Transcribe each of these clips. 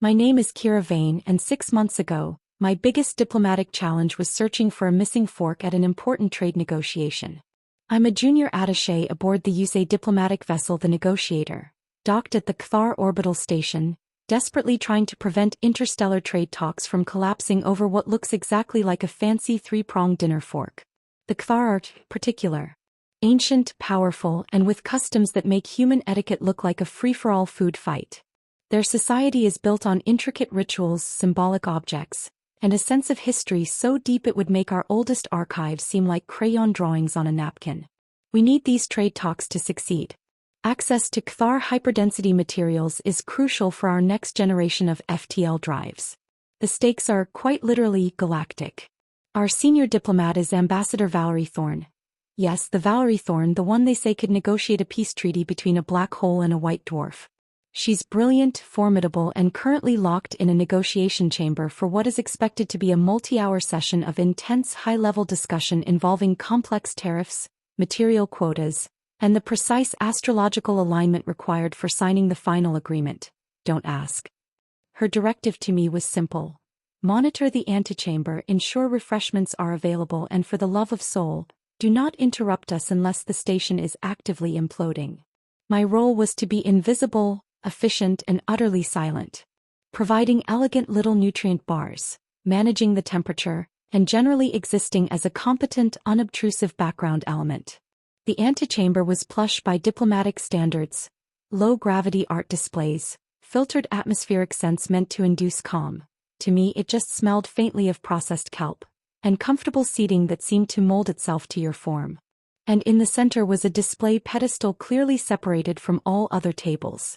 My name is Kira Vane, and 6 months ago, my biggest diplomatic challenge was searching for a missing fork at an important trade negotiation. I'm a junior attaché aboard the USA diplomatic vessel The Negotiator, docked at the Kthar orbital station, desperately trying to prevent interstellar trade talks from collapsing over what looks exactly like a fancy three-pronged dinner fork. The Kthar are particular. Ancient, powerful, and with customs that make human etiquette look like a free-for-all food fight. Their society is built on intricate rituals, symbolic objects, and a sense of history so deep it would make our oldest archives seem like crayon drawings on a napkin. We need these trade talks to succeed. Access to Kthar hyperdensity materials is crucial for our next generation of FTL drives. The stakes are, quite literally, galactic. Our senior diplomat is Ambassador Valerie Thorne. Yes, the Valerie Thorne, the one they say could negotiate a peace treaty between a black hole and a white dwarf. She's brilliant, formidable, and currently locked in a negotiation chamber for what is expected to be a multi-hour session of intense high-level discussion involving complex tariffs, material quotas, and the precise astrological alignment required for signing the final agreement. Don't ask. Her directive to me was simple. Monitor the antechamber, ensure refreshments are available, and for the love of soul, do not interrupt us unless the station is actively imploding. My role was to be invisible, efficient, and utterly silent, providing elegant little nutrient bars, managing the temperature, and generally existing as a competent, unobtrusive background element. The antechamber was plush by diplomatic standards, low-gravity art displays, filtered atmospheric scents meant to induce calm. To me it just smelled faintly of processed kelp, and comfortable seating that seemed to mold itself to your form. And in the center was a display pedestal clearly separated from all other tables.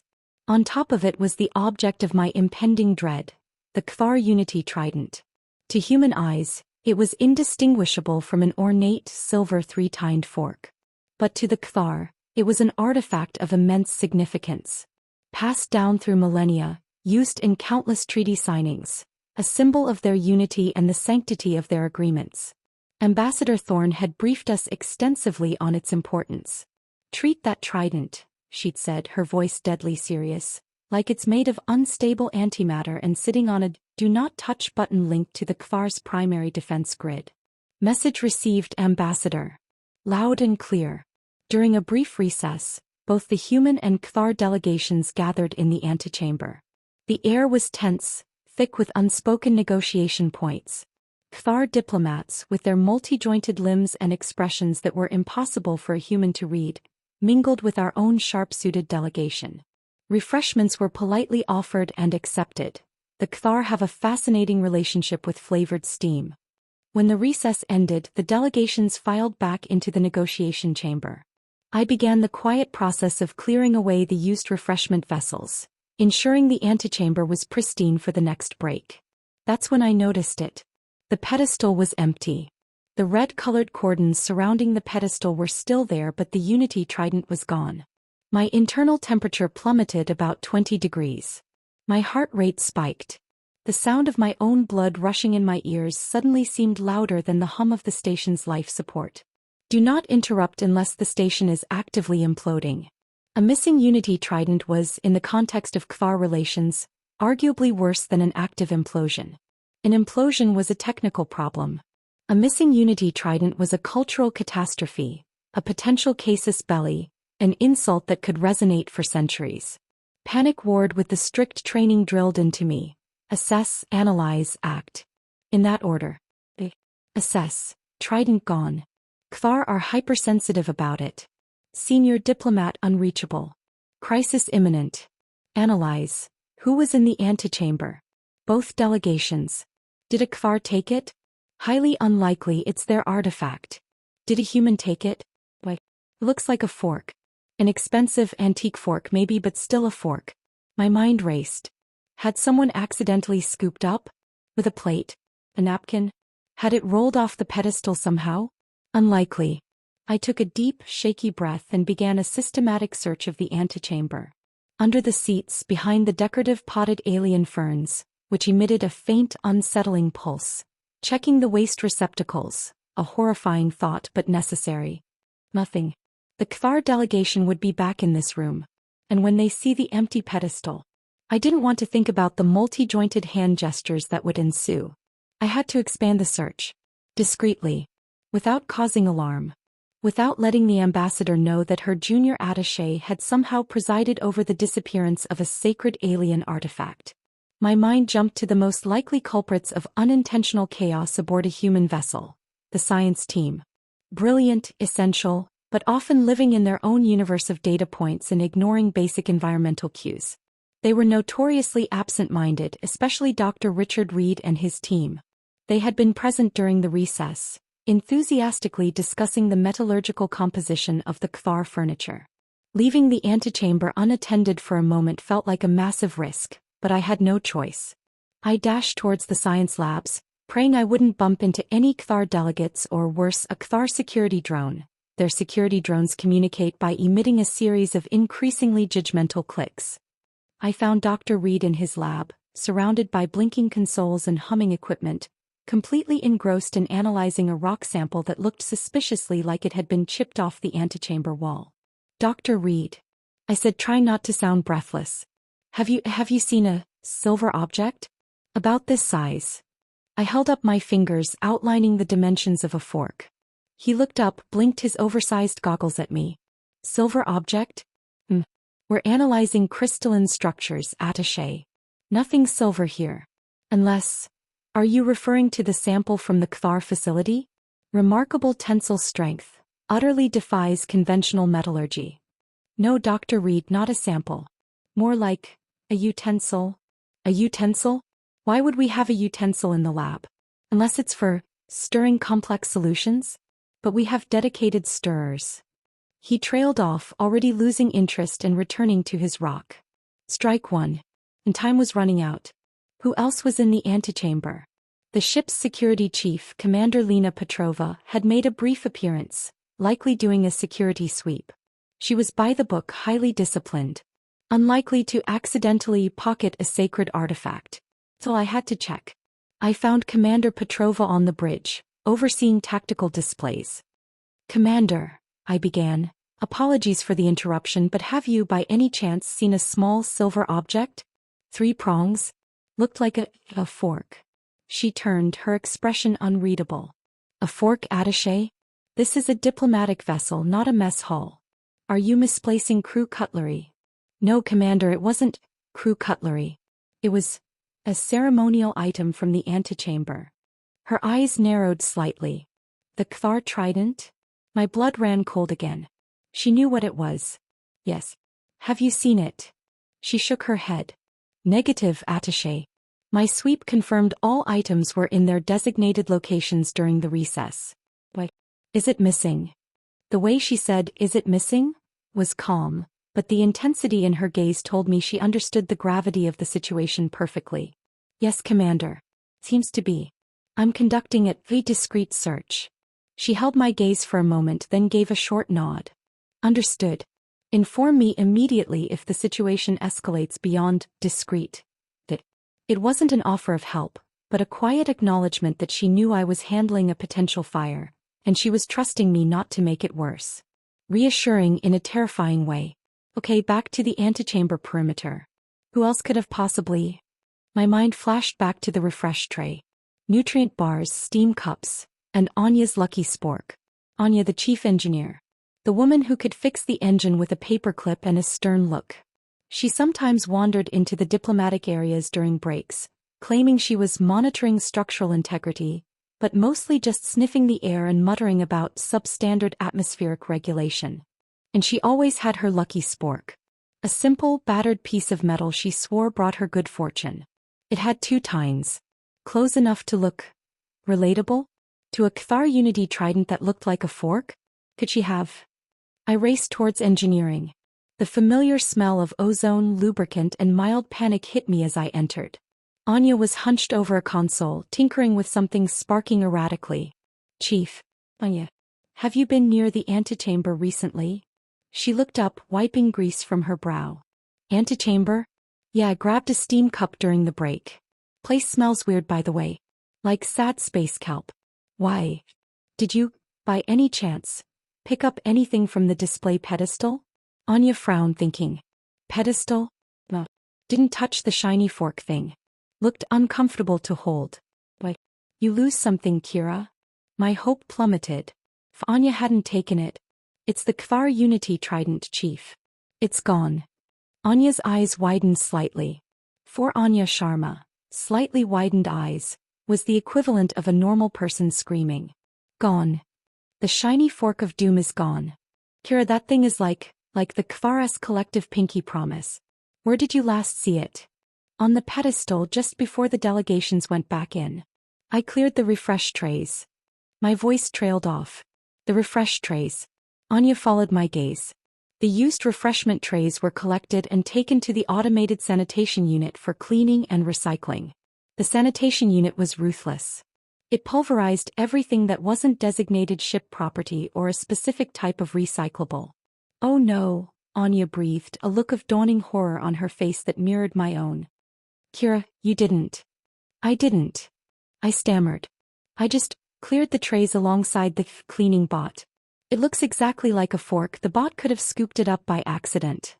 On top of it was the object of my impending dread, the Kthar Unity Trident. To human eyes, it was indistinguishable from an ornate silver three-tined fork. But to the Kthar, it was an artifact of immense significance. Passed down through millennia, used in countless treaty signings, a symbol of their unity and the sanctity of their agreements. Ambassador Thorne had briefed us extensively on its importance. Treat that trident, she'd said, her voice deadly serious, like it's made of unstable antimatter and sitting on a do-not-touch button linked to the Kthar's primary defense grid. Message received, Ambassador. Loud and clear. During a brief recess, both the human and Kthar delegations gathered in the antechamber. The air was tense, thick with unspoken negotiation points. Kthar diplomats, with their multi-jointed limbs and expressions that were impossible for a human to read, mingled with our own sharp-suited delegation. Refreshments were politely offered and accepted. The Kthar have a fascinating relationship with flavored steam. When the recess ended, the delegations filed back into the negotiation chamber. I began the quiet process of clearing away the used refreshment vessels, ensuring the antechamber was pristine for the next break. That's when I noticed it. The pedestal was empty. The red-colored cordons surrounding the pedestal were still there, but the Unity Trident was gone. My internal temperature plummeted about 20 degrees. My heart rate spiked. The sound of my own blood rushing in my ears suddenly seemed louder than the hum of the station's life support. Do not interrupt unless the station is actively imploding. A missing Unity Trident was, in the context of Kthar relations, arguably worse than an active implosion. An implosion was a technical problem. A missing Unity Trident was a cultural catastrophe, a potential casus belli, an insult that could resonate for centuries. Panic warred with the strict training drilled into me. Assess, analyze, act. In that order. Assess. Trident gone. Kthar are hypersensitive about it. Senior diplomat unreachable. Crisis imminent. Analyze. Who was in the antechamber? Both delegations. Did a Kthar take it? Highly unlikely, it's their artifact. Did a human take it? Why, looks like a fork. An expensive antique fork maybe, but still a fork. My mind raced. Had someone accidentally scooped up? With a plate? A napkin? Had it rolled off the pedestal somehow? Unlikely. I took a deep, shaky breath and began a systematic search of the antechamber. Under the seats, behind the decorative potted alien ferns, which emitted a faint, unsettling pulse. Checking the waste receptacles, a horrifying thought but necessary. Nothing. The Kthar delegation would be back in this room. And when they see the empty pedestal, I didn't want to think about the multi-jointed hand gestures that would ensue. I had to expand the search. Discreetly. Without causing alarm. Without letting the ambassador know that her junior attaché had somehow presided over the disappearance of a sacred alien artifact. My mind jumped to the most likely culprits of unintentional chaos aboard a human vessel, the science team. Brilliant, essential, but often living in their own universe of data points and ignoring basic environmental cues. They were notoriously absent-minded, especially Dr. Richard Reed and his team. They had been present during the recess, enthusiastically discussing the metallurgical composition of the Kthar furniture. Leaving the antechamber unattended for a moment felt like a massive risk, but I had no choice. I dashed towards the science labs, praying I wouldn't bump into any Kthar delegates or worse, a Kthar security drone. Their security drones communicate by emitting a series of increasingly judgmental clicks. I found Dr. Reed in his lab, surrounded by blinking consoles and humming equipment, completely engrossed in analyzing a rock sample that looked suspiciously like it had been chipped off the antechamber wall. Dr. Reed, I said, trying not to sound breathless. Have you seen a silver object? About this size. I held up my fingers, outlining the dimensions of a fork. He looked up, blinked his oversized goggles at me. Silver object? We're analyzing crystalline structures, attaché. Nothing silver here. Unless... Are you referring to the sample from the Kthar facility? Remarkable tensile strength. Utterly defies conventional metallurgy. No, Dr. Reed, not a sample. More like... a utensil. A utensil? Why would we have a utensil in the lab? Unless it's for stirring complex solutions? But we have dedicated stirrers. He trailed off, already losing interest and returning to his rock. Strike one. And time was running out. Who else was in the antechamber? The ship's security chief, Commander Lena Petrova, had made a brief appearance, likely doing a security sweep. She was by the book, highly disciplined. Unlikely to accidentally pocket a sacred artifact. So I had to check. I found Commander Petrova on the bridge, overseeing tactical displays. Commander, I began. Apologies for the interruption, but have you by any chance seen a small silver object? 3 prongs? Looked like a fork. She turned, her expression unreadable. A fork, attaché? This is a diplomatic vessel, not a mess hall. Are you misplacing crew cutlery? No, Commander, it wasn't crew cutlery. It was a ceremonial item from the antechamber. Her eyes narrowed slightly. The Kthar trident? My blood ran cold again. She knew what it was. Yes. Have you seen it? She shook her head. Negative, attaché. My sweep confirmed all items were in their designated locations during the recess. Why? Is it missing? The way she said, "Is it missing?" was calm, but the intensity in her gaze told me she understood the gravity of the situation perfectly. Yes, Commander. Seems to be. I'm conducting a discreet search. She held my gaze for a moment, then gave a short nod. Understood. Inform me immediately if the situation escalates beyond discreet. It wasn't an offer of help, but a quiet acknowledgement that she knew I was handling a potential fire, and she was trusting me not to make it worse. Reassuring in a terrifying way. Okay, back to the antechamber perimeter. Who else could have possibly... My mind flashed back to the refresh tray. Nutrient bars, steam cups, and Anya's lucky spork. Anya, the chief engineer. The woman who could fix the engine with a paperclip and a stern look. She sometimes wandered into the diplomatic areas during breaks, claiming she was monitoring structural integrity, but mostly just sniffing the air and muttering about substandard atmospheric regulation. And she always had her lucky spork. A simple, battered piece of metal she swore brought her good fortune. It had 2 tines. Close enough to look relatable? To a Kthar Unity trident that looked like a fork? Could she have? I raced towards engineering. The familiar smell of ozone, lubricant, and mild panic hit me as I entered. Anya was hunched over a console, tinkering with something sparking erratically. Chief. Anya. Have you been near the antechamber recently? She looked up, wiping grease from her brow. Antechamber? Yeah, I grabbed a steam cup during the break. Place smells weird, by the way. Like sad space kelp. Why? Did you, by any chance, pick up anything from the display pedestal? Anya frowned, thinking. Pedestal? No. Didn't touch the shiny fork thing. Looked uncomfortable to hold. Why? You lose something, Kira? My hope plummeted. If Anya hadn't taken it. It's the Kvar Unity Trident, Chief. It's gone. Anya's eyes widened slightly. For Anya Sharma, slightly widened eyes, was the equivalent of a normal person screaming. Gone. The shiny fork of doom is gone. Kira, that thing is like the Kvar's collective pinky promise. Where did you last see it? On the pedestal just before the delegations went back in. I cleared the refresh trays. My voice trailed off. The refresh trays. Anya followed my gaze. The used refreshment trays were collected and taken to the automated sanitation unit for cleaning and recycling. The sanitation unit was ruthless. It pulverized everything that wasn't designated ship property or a specific type of recyclable. Oh no, Anya breathed, a look of dawning horror on her face that mirrored my own. Kira, you didn't. I didn't. I stammered. I just cleared the trays alongside the cleaning bot. It looks exactly like a fork. The bot could have scooped it up by accident.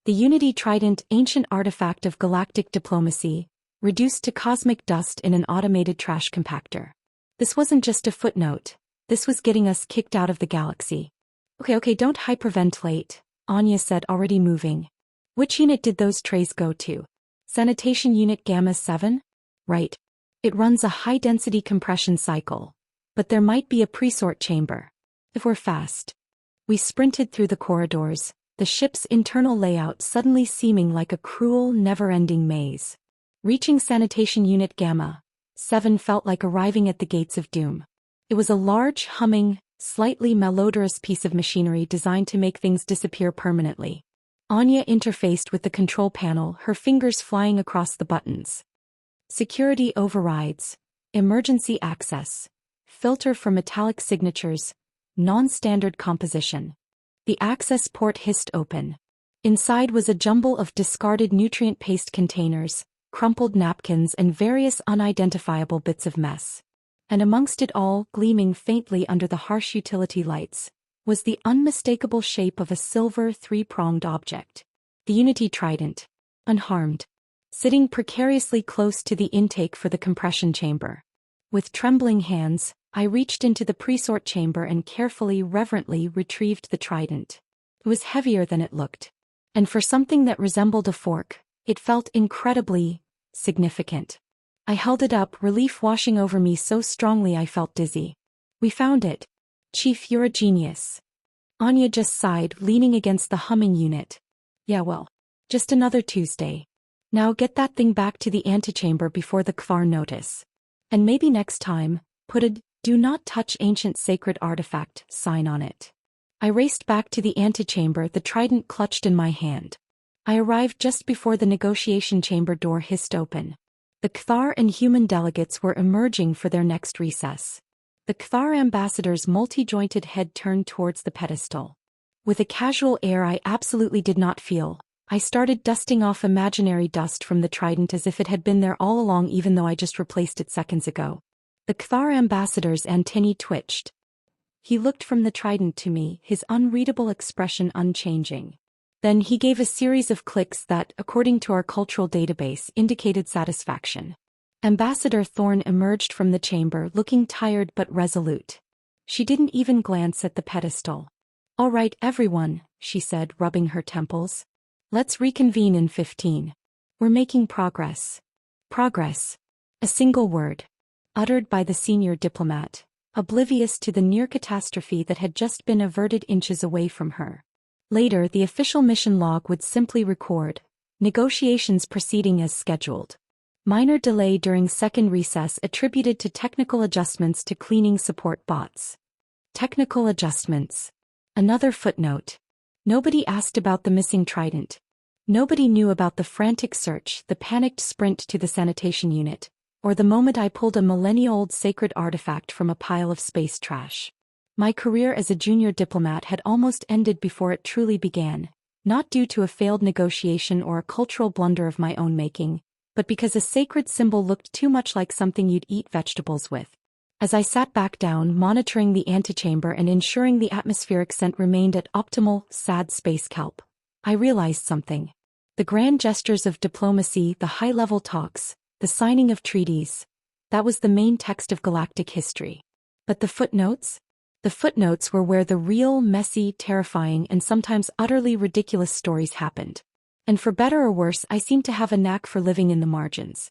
The Unity Trident, ancient artifact of galactic diplomacy, reduced to cosmic dust in an automated trash compactor. This wasn't just a footnote. This was getting us kicked out of the galaxy. Okay, don't hyperventilate, Anya said, already moving. Which unit did those trays go to? Sanitation Unit Gamma 7? Right. It runs a high-density compression cycle. But there might be a pre-sort chamber. If we're fast. We sprinted through the corridors, the ship's internal layout suddenly seeming like a cruel, never-ending maze. Reaching Sanitation Unit Gamma 7 felt like arriving at the gates of doom. It was a large, humming, slightly malodorous piece of machinery designed to make things disappear permanently. Anya interfaced with the control panel, her fingers flying across the buttons. Security overrides, emergency access, filter for metallic signatures, non-standard composition. The access port hissed open. Inside was a jumble of discarded nutrient paste containers, crumpled napkins and various unidentifiable bits of mess. And amongst it all, gleaming faintly under the harsh utility lights, was the unmistakable shape of a silver three-pronged object. The Unity Trident, unharmed, sitting precariously close to the intake for the compression chamber. With trembling hands, I reached into the pre-sort chamber and carefully, reverently retrieved the trident. It was heavier than it looked. And for something that resembled a fork, it felt incredibly significant. I held it up, relief washing over me so strongly I felt dizzy. We found it. Chief, you're a genius. Anya just sighed, leaning against the humming unit. Yeah, well, just another Tuesday. Now get that thing back to the antechamber before the Kvar notice. And maybe next time, put a "Do not touch ancient sacred artifact" sign on it. I raced back to the antechamber, the trident clutched in my hand. I arrived just before the negotiation chamber door hissed open. The Kvar and human delegates were emerging for their next recess. The Kvar ambassador's multi-jointed head turned towards the pedestal. With a casual air I absolutely did not feel, I started dusting off imaginary dust from the trident as if it had been there all along, even though I just replaced it seconds ago. The Kvar ambassador's antennae twitched. He looked from the trident to me, his unreadable expression unchanging. Then he gave a series of clicks that, according to our cultural database, indicated satisfaction. Ambassador Thorne emerged from the chamber looking tired but resolute. She didn't even glance at the pedestal. "All right, everyone," she said, rubbing her temples. "Let's reconvene in 15. We're making progress." Progress. A single word. Uttered by the senior diplomat, oblivious to the near catastrophe that had just been averted inches away from her. Later, the official mission log would simply record, "Negotiations proceeding as scheduled. Minor delay during second recess attributed to technical adjustments to cleaning support bots." Technical adjustments. Another footnote. Nobody asked about the missing trident. Nobody knew about the frantic search, the panicked sprint to the sanitation unit, or the moment I pulled a millennia-old sacred artifact from a pile of space trash. My career as a junior diplomat had almost ended before it truly began, not due to a failed negotiation or a cultural blunder of my own making, but because a sacred symbol looked too much like something you'd eat vegetables with. As I sat back down, monitoring the antechamber and ensuring the atmospheric scent remained at optimal, sad space kelp, I realized something. The grand gestures of diplomacy, the high-level talks, the signing of treaties. That was the main text of galactic history. But the footnotes? The footnotes were where the real, messy, terrifying, and sometimes utterly ridiculous stories happened. And for better or worse, I seem to have a knack for living in the margins.